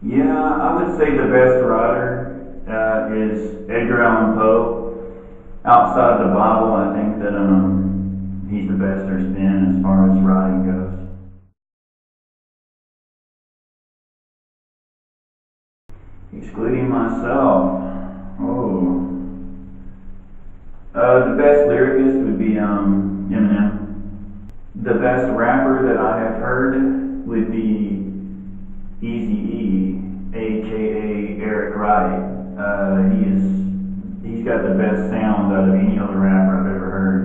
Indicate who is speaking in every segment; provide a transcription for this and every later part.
Speaker 1: Yeah, I would say the best writer is Edgar Allan Poe. Outside the Bible, I think that he's the best there's been as far as writing goes. Excluding myself, oh, the best lyricist would be Eminem. The best rapper that I have heard would be Eazy-E, aka Eric Wright. He's got the best sound out of any other rapper I've ever heard.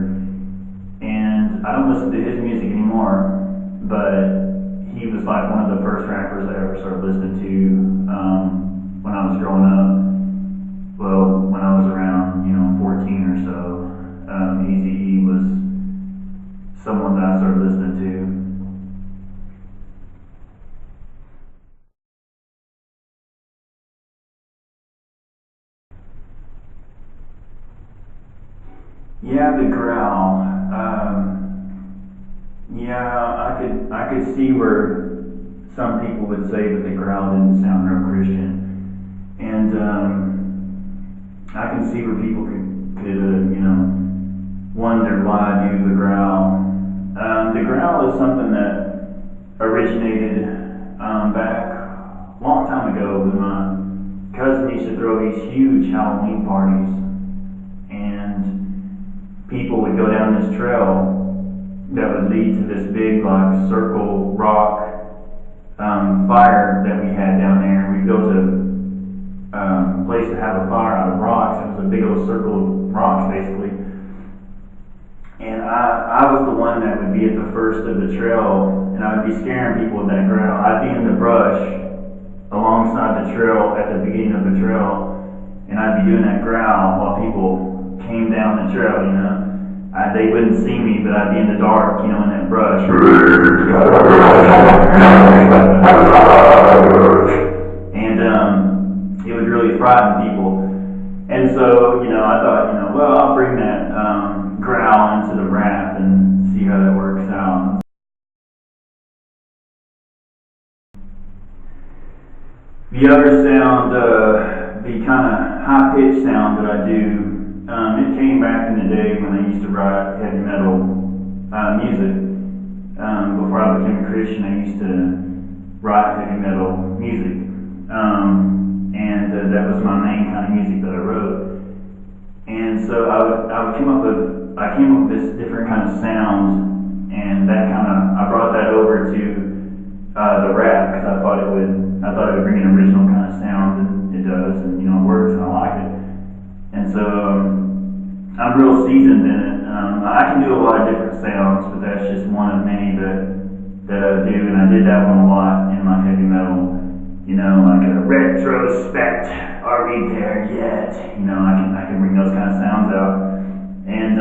Speaker 1: And I don't listen to his music anymore, but he was like one of the first rappers I ever started listening to when I was growing up. Well, when I was around 14 or so, Eazy-E was someone that I started listening to. Yeah, the growl. Yeah, I could see where some people would say that the growl didn't sound real Christian, and I can see where people could wonder why I do the growl. The growl is something that originated back a long time ago when my cousin used to throw these huge Halloween parties, and people would go down this trail that would lead to this big like circle rock fire that we had down there. We built a place to have a fire out of rocks. It was a big old circle of rocks basically. And I was the one that would be at the first of the trail, and I would be scaring people with that growl. I'd be in the brush alongside the trail at the beginning of the trail, and I'd be doing that growl while people came down the trail. They wouldn't see me, but I'd be in the dark, in that brush. And it would really frighten people. And so, I thought, well, I'll bring that growl into the rap and see how that works out. The other sound, the kind of high-pitched sound that I do, it came back in the day when I used to write heavy metal music. Before I became a Christian, I used to write heavy metal music, and that was my main kind of music that I wrote. And so I came up with this different kind of sound, and I brought that over to the rap because I thought it would bring an original kind of sound, and it does, and it works, and I like it. And so I'm real seasoned in it. I can do a lot of different sounds, but that's just one of many that I do, and I did that one a lot in my heavy metal. Like a retrospect. Are we there yet? I can bring those kind of sounds out, and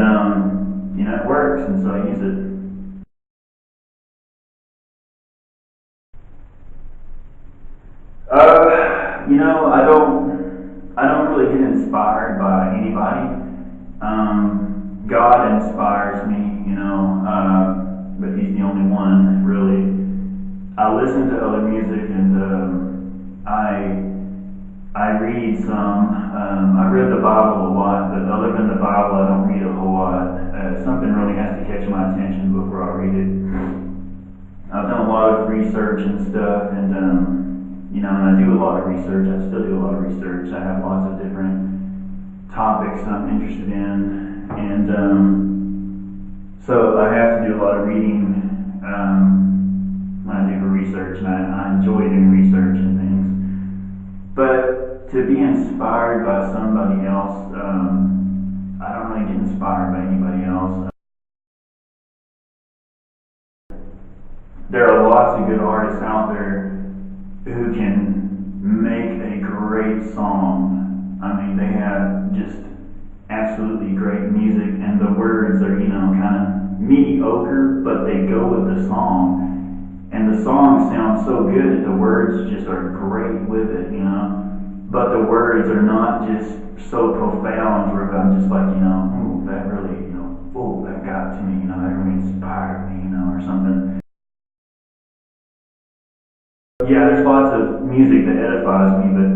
Speaker 1: it works, and so I use it. I don't really get inspired by anybody. God inspires me, but He's the only one, really. I listen to other music, and I read some. I read the Bible a lot, but other than the Bible, I don't read a whole lot. Something really has to catch my attention before I read it. I've done a lot of research and stuff, and and I do a lot of research. I still do a lot of research. I have lots of different topics I'm interested in, and so I have to do a lot of reading when I do research, and I enjoy doing research and things. But to be inspired by somebody else, I don't really get inspired by anybody else. There are lots of good artists out there who can make a great song. I mean, they have just absolutely great music, and the words are, kind of mediocre, but they go with the song. And the song sounds so good that the words just are great with it, But the words are not just so profound where I'm just like, ooh, that really, ooh, that got to me, that really inspired me, or something. yeah, there's lots of music that edifies me, but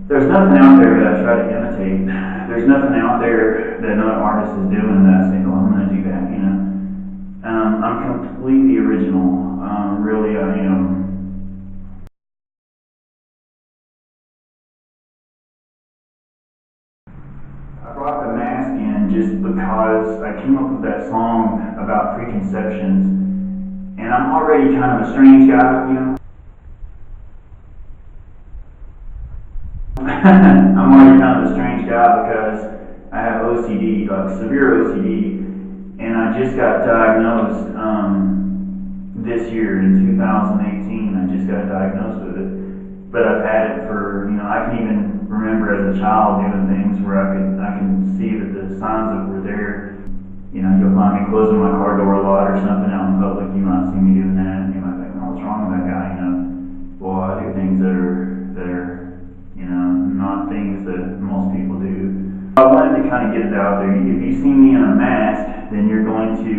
Speaker 1: there's nothing out there that I try to imitate. There's nothing out there that another artist is doing that I say, oh, I'm going to do that, you know. I'm completely original. Really, I am. I brought the mask in just because I came up with that song about preconceptions, and I'm already kind of a strange guy, you know. I'm already kind of a strange guy because I have OCD, like severe OCD, and I just got diagnosed this year in 2018. I just got diagnosed with it, but I've had it for, you know, I can even remember as a child doing things where I can see that the signs that were there. You know, you'll find me closing my car door a lot or something out in public. You might see me doing that, and you might think, oh, what's wrong with that guy? You know, well, I do things that are, you know, not things that most people do. I wanted to kind of get it out there. If you see me in a mask, then you're going to,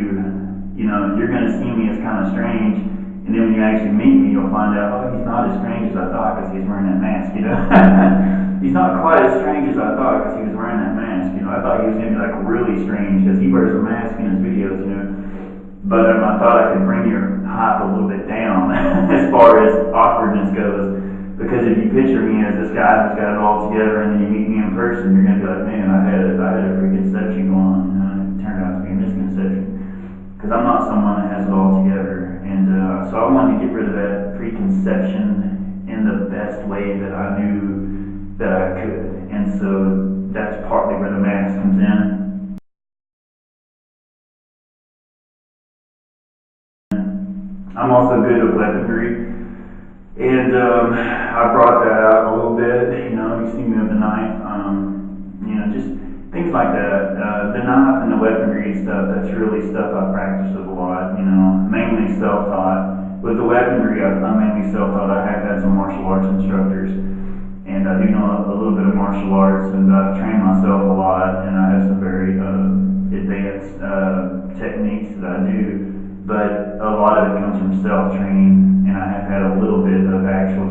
Speaker 1: you know, you're going to see me as kind of strange. And then when you actually meet me, you'll find out, oh, he's not as strange as I thought because he's wearing that mask, you know. He's not quite as strange as I thought because he was wearing that mask, you know. I thought he was going to be like really strange because he wears a mask in his videos, you know. But I thought I could bring your hype a little bit down as far as awkwardness goes. Because if you picture me as this guy who's got it all together and then you meet me in person, you're going to be like, man, I had a preconception going on, you know, and it turned out to be a misconception. Because I'm not someone that has it all together. And so I wanted to get rid of that preconception in the best way that I knew that I could. And so that's partly where the mask comes in. I'm also good with weaponry. And I brought that out a little bit, you know, you see me with the knife, you know, just things like that. The knife and the weaponry stuff, that's really stuff I practiced with a lot, you know, mainly self-taught. With the weaponry, I'm mainly self-taught. I have had some martial arts instructors, and I do know a little bit of martial arts, and I've trained myself a lot, and I have some very advanced techniques that I do, but a lot of it comes from self-training, and I have had a little bit of actual